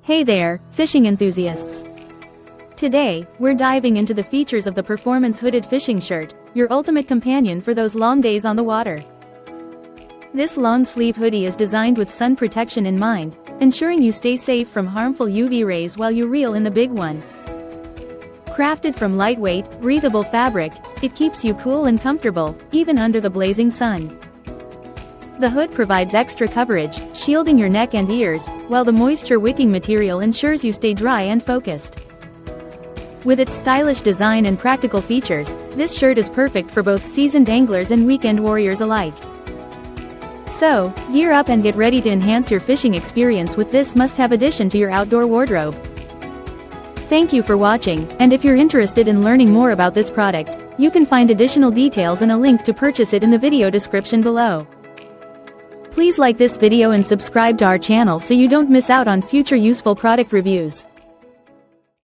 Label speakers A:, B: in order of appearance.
A: Hey there, fishing enthusiasts! Today, we're diving into the features of the Performance Hooded Fishing Shirt, your ultimate companion for those long days on the water. This long-sleeve hoodie is designed with sun protection in mind, ensuring you stay safe from harmful UV rays while you reel in the big one. Crafted from lightweight, breathable fabric, it keeps you cool and comfortable, even under the blazing sun. The hood provides extra coverage, shielding your neck and ears, while the moisture-wicking material ensures you stay dry and focused. With its stylish design and practical features, this shirt is perfect for both seasoned anglers and weekend warriors alike. So, gear up and get ready to enhance your fishing experience with this must-have addition to your outdoor wardrobe. Thank you for watching, and if you're interested in learning more about this product, you can find additional details and a link to purchase it in the video description below. Please like this video and subscribe to our channel so you don't miss out on future useful product reviews.